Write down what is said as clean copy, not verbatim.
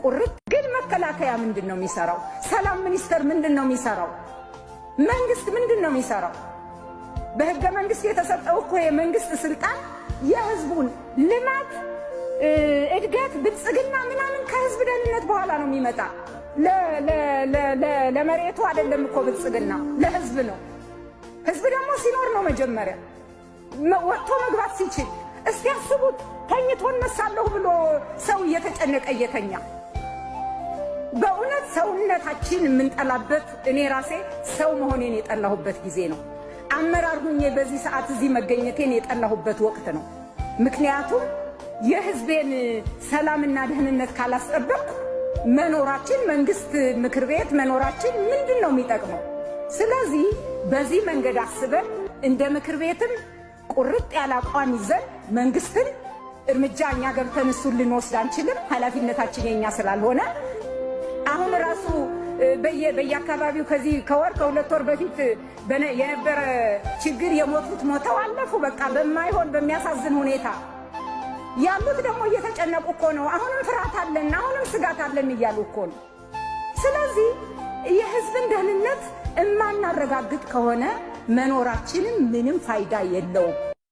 ቁርጥ ግን መከላከያ ምንድነው የሚሰራው? ሰላም ሚኒስተር ምንድነው የሚሰራው? መንግስት ምንድነው የሚሰራው? በህገ መንግስት የተሰጠው እኮ የመንግስት ስልጣን የህዝቡን ልማት እድገት ብልጽግና ምናምን ከህዝብ ደህንነት በኋላ ነው የሚመጣ። ለመሬቱ አይደለም እኮ ብልጽግና ለህዝብ ነው። ህዝብ ደግሞ ሲኖር ነው መጀመሪያ ወጥቶ መግባት ሲችል። እስቲ አስቡት ተኝቶ እነሳለሁ ብሎ ሰው እየተጨነቀ እየተኛ በእውነት ሰውነታችን የምንጠላበት እኔ ራሴ ሰው መሆኔን የጠላሁበት ጊዜ ነው። አመራር ሁኜ በዚህ ሰዓት እዚህ መገኘቴን የጠላሁበት ወቅት ነው። ምክንያቱም የህዝቤን ሰላምና ደህንነት ካላስጠበቅኩ መኖራችን መንግስት ምክር ቤት መኖራችን ምንድነው የሚጠቅመው? ስለዚህ በዚህ መንገድ አስበን እንደ ምክር ቤትም ቁርጥ ያለ አቋም ይዘን መንግስትን እርምጃ እኛ ገብተን እሱን ልንወስድ አንችልም። ኃላፊነታችን የኛ ስላልሆነ አሁን ራሱ በየአካባቢው ከዚህ ከወር ከሁለት ወር በፊት የነበረ ችግር የሞቱት ሞተው አለፉ። በቃ በማይሆን በሚያሳዝን ሁኔታ ያሉት ደግሞ እየተጨነቁ እኮ ነው። አሁንም ፍርሃት አለን፣ አሁንም ስጋት አለን እያሉ እኮ ነው። ስለዚህ የህዝብን ደህንነት እማናረጋግጥ ከሆነ መኖራችንም ምንም ፋይዳ የለውም።